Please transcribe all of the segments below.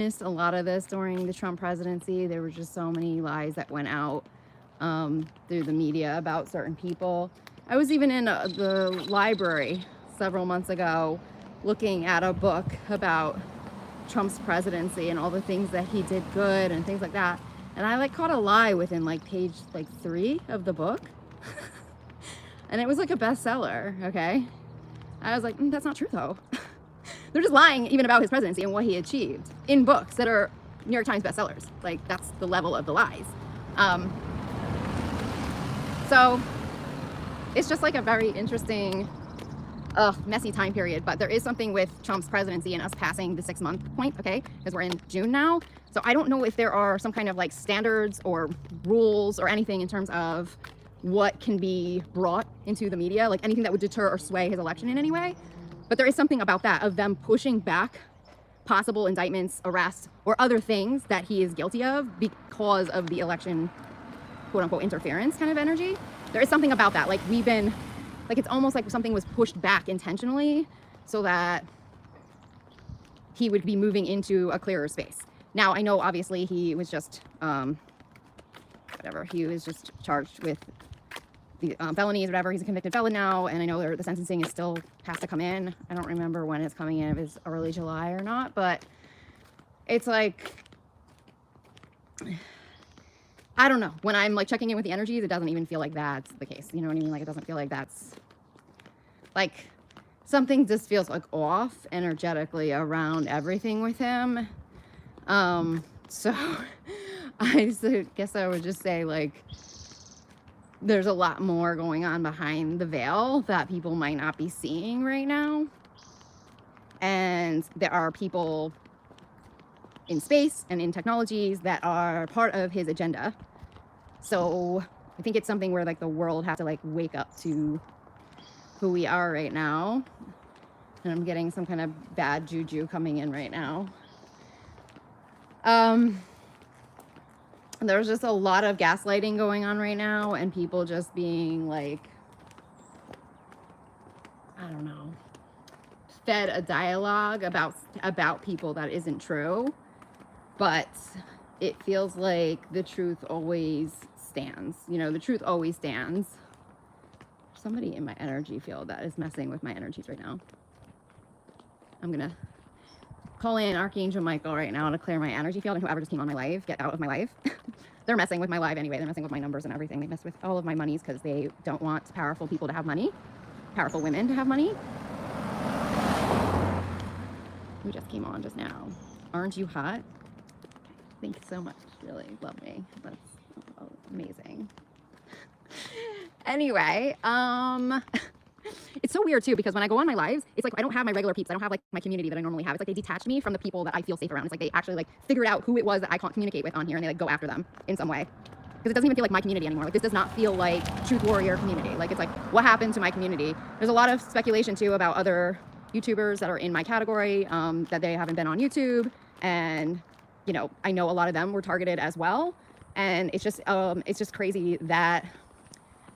missed a lot of this during the Trump presidency. There were just so many lies that went out through the media about certain people. I was even in the library several months ago looking at a book about Trump's presidency and all the things that he did good and things like that. And I like caught a lie within like page like 3 of the book. And it was like a bestseller, okay? I was like, that's not true though. They're just lying even about his presidency and what he achieved in books that are New York Times bestsellers. Like, that's the level of the lies. So it's just like a very interesting, messy time period. But there is something with Trump's presidency and us passing the 6-month point, okay? Because we're in June now. So I don't know if there are some kind of like standards or rules or anything in terms of what can be brought into the media, like anything that would deter or sway his election in any way. But there is something about that, of them pushing back possible indictments, arrests, or other things that he is guilty of because of the election, quote unquote, interference kind of energy. There is something about that. Like, we've been, like, it's almost like something was pushed back intentionally so that he would be moving into a clearer space. Now, I know obviously he was just, he was just charged with the felonies or whatever. He's a convicted felon now, and I know the sentencing is still has to come in. I don't remember when it's coming in, if it's early July or not, but it's like, I don't know. When I'm like checking in with the energies, it doesn't even feel like that's the case. You know what I mean? Like, it doesn't feel like that's, like, something just feels like off energetically around everything with him. So I guess I would just say, like, there's a lot more going on behind the veil that people might not be seeing right now. And there are people in space and in technologies that are part of his agenda. So I think it's something where like the world has to like wake up to who we are right now. And I'm getting some kind of bad juju coming in right now. There's just a lot of gaslighting going on right now, and people just being like, I don't know, fed a dialogue about people that isn't true. But it feels like the truth always stands. You know, the truth always stands. Somebody in my energy field that is messing with my energies right now. I'm gonna call in Archangel Michael right now to clear my energy field, and whoever just came on my live, get out of my life. They're messing with my live anyway. They're messing with my numbers and everything. They mess with all of my monies because they don't want powerful people to have money, powerful women to have money. Who just came on just now? Aren't you hot? Thank you so much. Really love me. That's amazing. Anyway, it's so weird too, because when I go on my lives, it's like I don't have my regular peeps. I don't have like my community that I normally have. It's like they detach me from the people that I feel safe around. It's like they actually like figured out who it was that I can't communicate with on here, and they like go after them in some way. Because it doesn't even feel like my community anymore. Like, this does not feel like Truth Warrior community. Like, it's like, what happened to my community? There's a lot of speculation too about other YouTubers that are in my category, that they haven't been on YouTube. And, you know, I know a lot of them were targeted as well. And it's just crazy that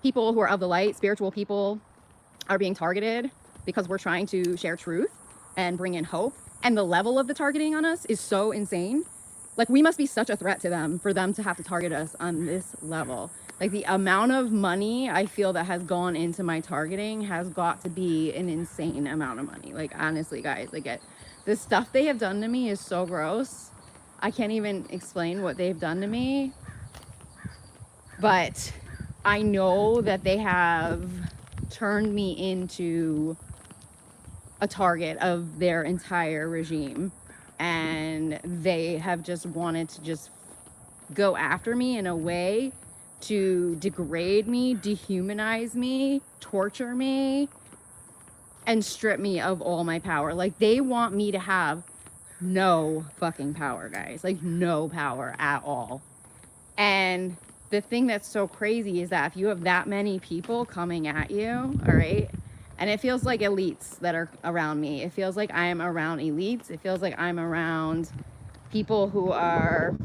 people who are of the light, spiritual people, are being targeted because we're trying to share truth and bring in hope. And the level of the targeting on us is so insane. Like, we must be such a threat to them for them to have to target us on this level. Like, the amount of money I feel that has gone into my targeting has got to be an insane amount of money. Like, honestly, guys, like, the stuff they have done to me is so gross. I can't even explain what they've done to me. But I know that they have turned me into a target of their entire regime, and they have just wanted to just go after me in a way to degrade me, dehumanize me, torture me, and strip me of all my power. Like, they want me to have no fucking power, guys. Like, no power at all. And the thing that's so crazy is that if you have that many people coming at you, all right, and it feels like elites that are around me. It feels like I am around elites. It feels like I'm around people who are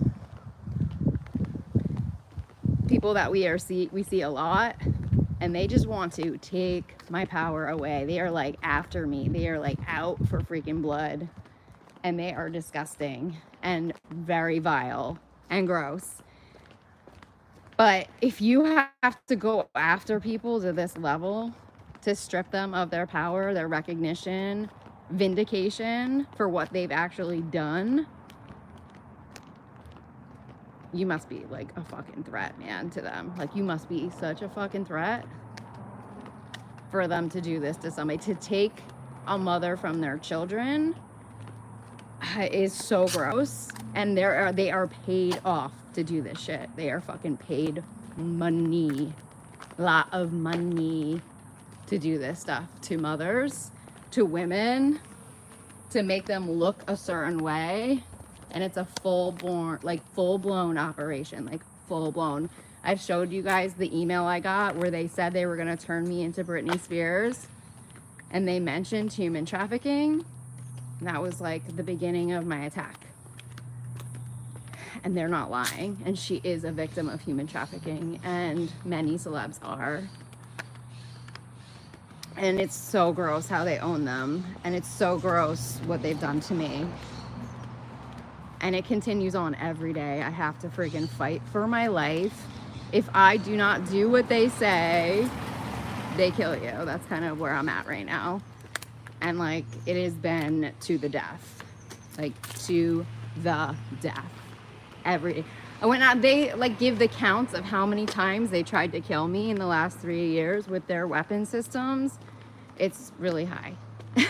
people that we see a lot, and they just want to take my power away. They are like after me. They are like out for freaking blood, and they are disgusting. and very vile and gross. But if you have to go after people to this level, to strip them of their power, their recognition, vindication for what they've actually done, you must be like a fucking threat, man, to them. Like, you must be such a fucking threat for them to do this to somebody. To take a mother from their children is so gross. And they are paid off to do this shit. They are fucking paid money, lot of money, to do this stuff to mothers, to women, to make them look a certain way. And it's a full-blown operation, like full-blown. I've showed you guys the email I got where they said they were gonna turn me into Britney Spears, and they mentioned human trafficking. And that was like the beginning of my attack. And they're not lying. And she is a victim of human trafficking, and many celebs are. And it's so gross how they own them. And it's so gross what they've done to me. And it continues on every day. I have to freaking fight for my life. If I do not do what they say, they kill you. That's kind of where I'm at right now. And like, it has been to the death. Like, to the death. Every day. They like give the counts of how many times they tried to kill me in the last 3 years with their weapon systems. It's really high. It's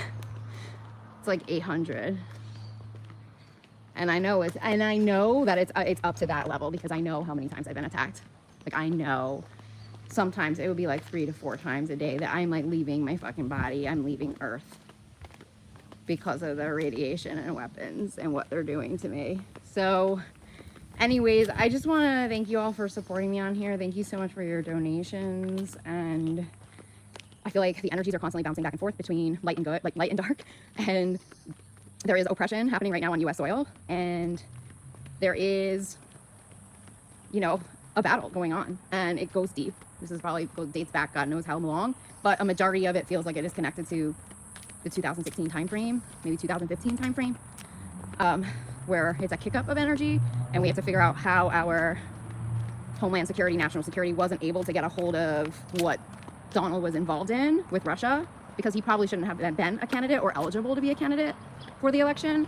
like 800. And I know that it's up to that level because I know how many times I've been attacked. Like, I know sometimes it would be like 3 to 4 times a day that I'm like leaving my fucking body. I'm leaving Earth because of the radiation and weapons and what they're doing to me. So anyways, I just want to thank you all for supporting me on here. Thank you so much for your donations. And I feel like the energies are constantly bouncing back and forth between light and good, like light and dark. And there is oppression happening right now on US soil. And there is, a battle going on. And it goes deep. This is probably dates back God knows how long. But a majority of it feels like it is connected to the 2016 timeframe, maybe 2015 timeframe. Where it's a kick up of energy, and we have to figure out how our Homeland Security, National Security wasn't able to get a hold of what Donald was involved in with Russia, because he probably shouldn't have been a candidate or eligible to be a candidate for the election.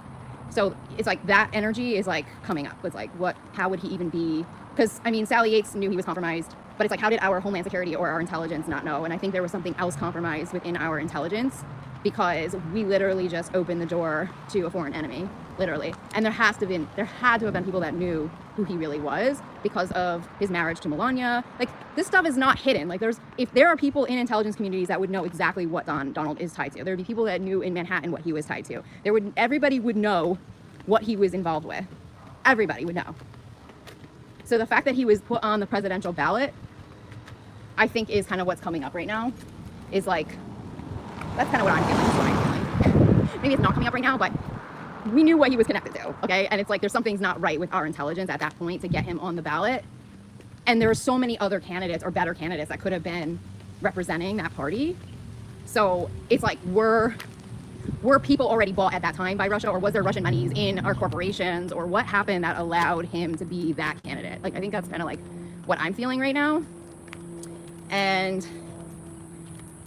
So it's like that energy is like coming up. It's like, how would he even be? Because I mean, Sally Yates knew he was compromised, but it's like, how did our Homeland Security or our intelligence not know? And I think there was something else compromised within our intelligence, because we literally just opened the door to a foreign enemy, literally. And there had to have been people that knew who he really was because of his marriage to Melania. Like, this stuff is not hidden. Like, if there are people in intelligence communities that would know exactly what Donald is tied to, there would be people that knew in Manhattan what he was tied to. Everybody would know what he was involved with. Everybody would know. So the fact that he was put on the presidential ballot, I think is kind of what's coming up right now. Is like, that's kind of what I'm feeling. That's what I'm feeling. Maybe it's not coming up right now, but we knew what he was connected to, okay? And it's like, there's something's not right with our intelligence at that point to get him on the ballot. And there are so many other candidates or better candidates that could have been representing that party. So it's like, were people already bought at that time by Russia, or was there Russian monies in our corporations, or what happened that allowed him to be that candidate? Like, I think that's kind of like what I'm feeling right now. And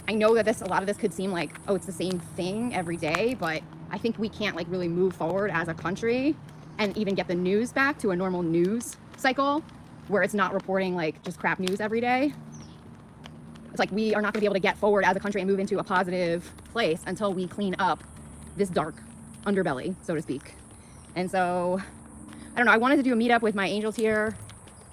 I know that a lot of this could seem like, oh, it's the same thing every day, but I think we can't like really move forward as a country and even get the news back to a normal news cycle where it's not reporting like just crap news every day. It's like, we are not gonna be able to get forward as a country and move into a positive place until we clean up this dark underbelly, so to speak. And so, I don't know, I wanted to do a meetup with my angels here,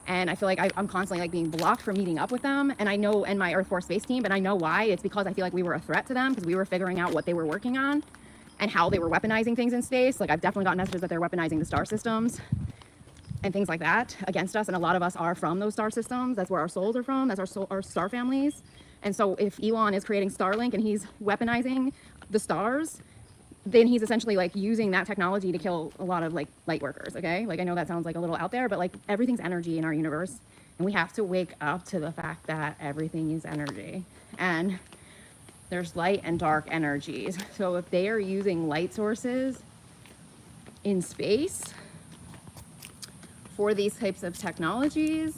and I feel like I'm constantly like being blocked from meeting up with them. And I know, and my Earth Force Space team, and I know why. It's because I feel like we were a threat to them, because we were figuring out what they were working on and how they were weaponizing things in space. Like, I've definitely gotten messages that they're weaponizing the star systems and things like that against us. And a lot of us are from those star systems. That's where our souls are from. That's our star families. And so if Elon is creating Starlink and he's weaponizing the stars, then he's essentially like using that technology to kill a lot of like light workers, okay? Like, I know that sounds like a little out there, but like, everything's energy in our universe. And we have to wake up to the fact that everything is energy. And there's light and dark energies. So if they are using light sources in space, for these types of technologies,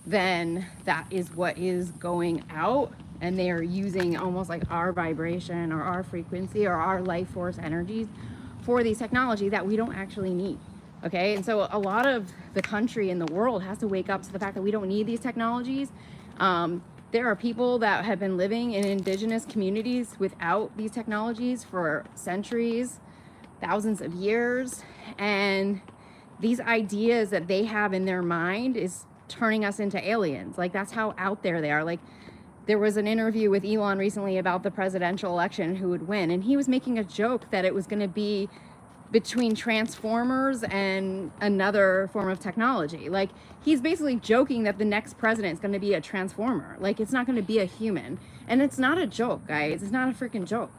then that is what is going out, and they are using almost like our vibration or our frequency or our life force energies for these technologies that we don't actually need. Okay, and so a lot of the country in the world has to wake up to the fact that we don't need these technologies. There are people that have been living in indigenous communities without these technologies for centuries, thousands of years, and these ideas that they have in their mind is turning us into aliens. Like, that's how out there they are. Like, there was an interview with Elon recently about the presidential election, who would win, and he was making a joke that it was going to be between Transformers and another form of technology. Like, he's basically joking that the next president is going to be a transformer. Like, it's not going to be a human. And it's not a joke, guys. It's not a freaking joke.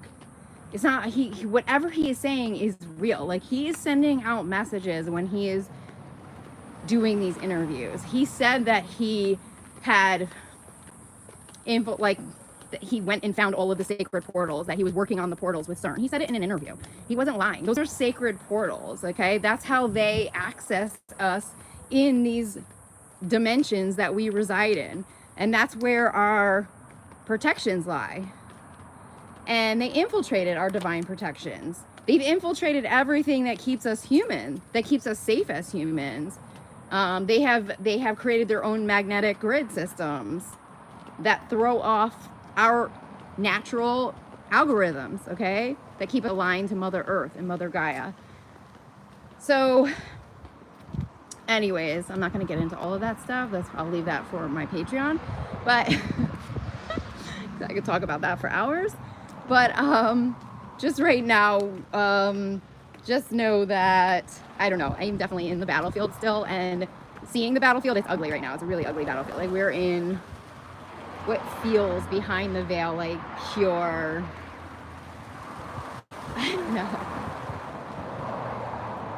It's not, he whatever he is saying is real. Like, he is sending out messages when he is doing these interviews. He said that he had info, like, that he went and found all of the sacred portals, that he was working on the portals with CERN. He said it in an interview. He wasn't lying. Those are sacred portals, okay? That's how they access us in these dimensions that we reside in. And that's where our protections lie. And they infiltrated our divine protections. They've infiltrated everything that keeps us human, that keeps us safe as humans. They have created their own magnetic grid systems that throw off our natural algorithms, okay, that keep it aligned to Mother Earth and Mother Gaia. So anyways, I'm not going to get into all of that stuff. I'll leave that for my Patreon, but I could talk about that for hours. But just right now, just know that, I don't know, I'm definitely in the battlefield still, and seeing the battlefield, it's ugly right now. It's a really ugly battlefield. Like, we're in what feels behind the veil like pure, I don't know,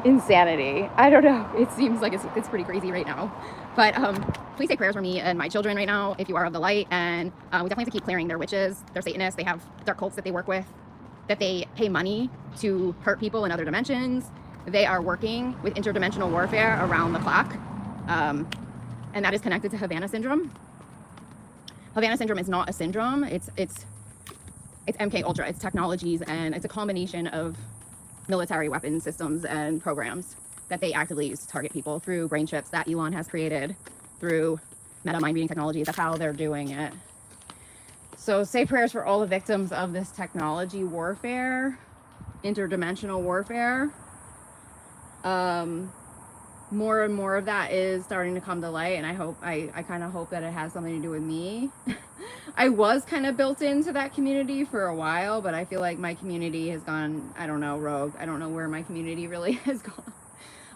insanity. I don't know. It seems like it's pretty crazy right now. But please say prayers for me and my children right now if you are of the light. And we definitely have to keep clearing their witches, their Satanists. They have dark cults that they work with, that they pay money to hurt people in other dimensions. They are working with interdimensional warfare around the clock. And that is connected to Havana syndrome. Havana syndrome is not a syndrome. It's MK Ultra. It's technologies, and it's a combination of military weapon systems and programs that they actively use to target people through brain chips that Elon has created, through meta mind reading technology. That's how they're doing it. So say prayers for all the victims of this technology warfare, interdimensional warfare. More and more of that is starting to come to light, and I kind of hope that it has something to do with me. I was kind of built into that community for a while, but I feel like my community has gone, I don't know, rogue. I don't know where my community really has gone.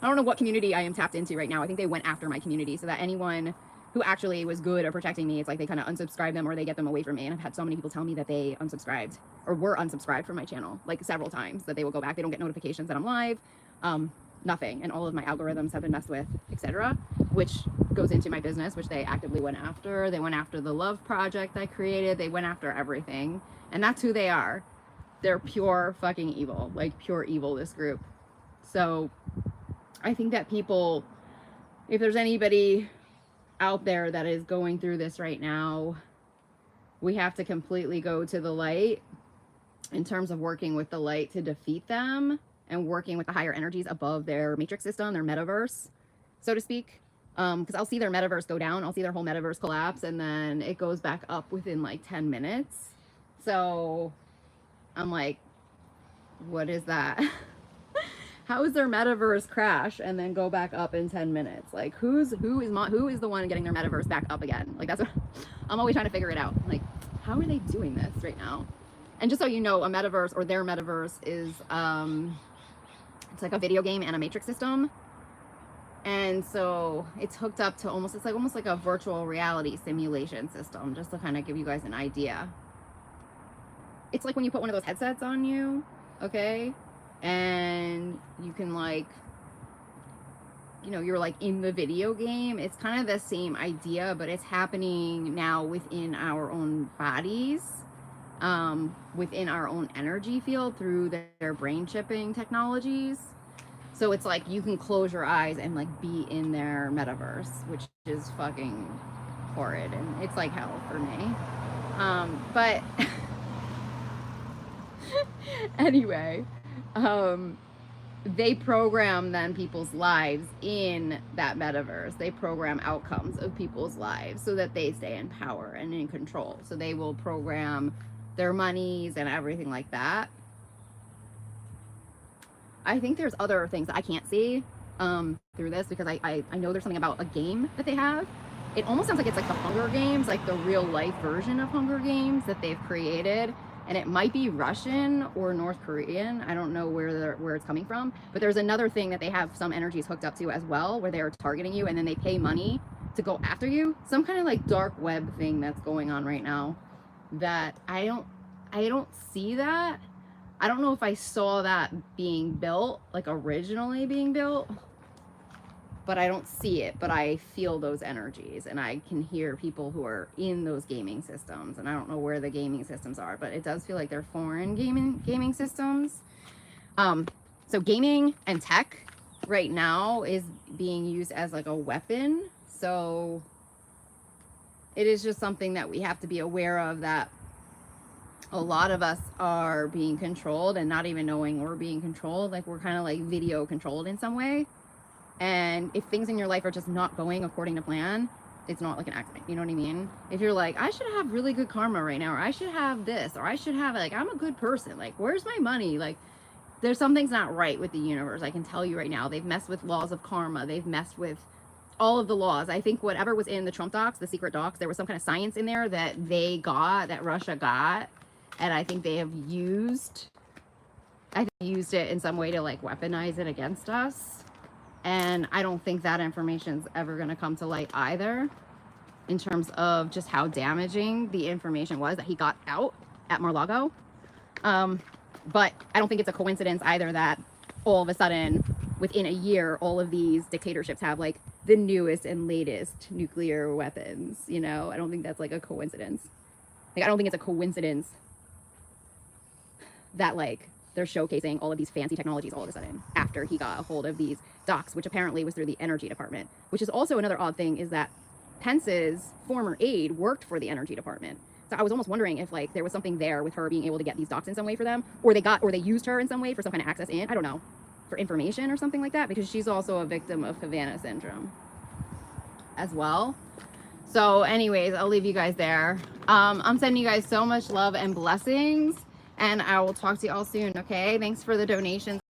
I don't know what community I am tapped into right now. I think they went after my community, so that anyone who actually was good at protecting me, it's like they kind of unsubscribe them or they get them away from me. And I've had so many people tell me that they unsubscribed or were unsubscribed from my channel, like several times, that they will go back. They don't get notifications that I'm live. Nothing, and all of my algorithms have been messed with, etc., which goes into my business, which they actively went after. They went after the love project I created. They went after everything, and that's who they are. They're pure fucking evil, like pure evil, this group. So I think that people, if there's anybody out there that is going through this right now, we have to completely go to the light in terms of working with the light to defeat them, and working with the higher energies above their matrix system, their metaverse, so to speak. Because I'll see their metaverse go down, I'll see their whole metaverse collapse, and then it goes back up within like 10 minutes. So I'm like, what is that? How is their metaverse crash and then go back up in 10 minutes? Like, who is the one getting their metaverse back up again? Like, that's what I'm always trying to figure it out. Like, how are they doing this right now? And just so you know, a metaverse, or their metaverse, is it's like a video game and a matrix system. And so it's hooked up to almost like a virtual reality simulation system, just to kind of give you guys an idea. It's like when you put one of those headsets on you, okay? And you can, like, you know, you're like in the video game. It's kind of the same idea, but it's happening now within our own bodies, within our own energy field through their brain chipping technologies. So it's like you can close your eyes and like be in their metaverse, which is fucking horrid, and it's like hell for me. But anyway, they program then people's lives in that metaverse. They program outcomes of people's lives so that they stay in power and in control. So they will program their monies and everything like that. I think there's other things that I can't see through this, because I know there's something about a game that they have. It almost sounds like it's like the Hunger Games, like the real life version of Hunger Games that they've created. And it might be Russian or North Korean. I don't know where it's coming from. But there's another thing that they have some energies hooked up to as well, where they're targeting you and then they pay money to go after you. Some kind of like dark web thing that's going on right now that I don't see that. I don't know if I saw that being built, like originally being built, but I don't see it, but I feel those energies and I can hear people who are in those gaming systems, and I don't know where the gaming systems are, but it does feel like they're foreign gaming systems. So gaming and tech right now is being used as like a weapon. So it is just something that we have to be aware of, that a lot of us are being controlled and not even knowing we're being controlled. Like we're kind of like video controlled in some way. And if things in your life are just not going according to plan, it's not like an accident. You know what I mean? If you're like, I should have really good karma right now, or I should have this, or I should have, like, I'm a good person. Like, where's my money? Like, there's something's not right with the universe. I can tell you right now. They've messed with laws of karma. They've messed with all of the laws. I think whatever was in the Trump docs, the secret docs, there was some kind of science in there that they got, that Russia got. And I think they have used it in some way to like weaponize it against us. And I don't think that information's ever going to come to light either, in terms of just how damaging the information was that he got out at Mar-a-Lago. But I don't think it's a coincidence either that all of a sudden, within a year, all of these dictatorships have like the newest and latest nuclear weapons. You know, I don't think that's like a coincidence. Like, I don't think it's a coincidence that like they're showcasing all of these fancy technologies all of a sudden after he got a hold of these docs, which apparently was through the Energy Department, which is also another odd thing, is that Pence's former aide worked for the Energy Department. So I was almost wondering if like there was something there with her being able to get these docs in some way for them, or they used her in some way for some kind of access in, I don't know, for information or something like that, because she's also a victim of Havana syndrome as well. So anyways, I'll leave you guys there. I'm sending you guys so much love and blessings, and I will talk to you all soon. Okay, thanks for the donations.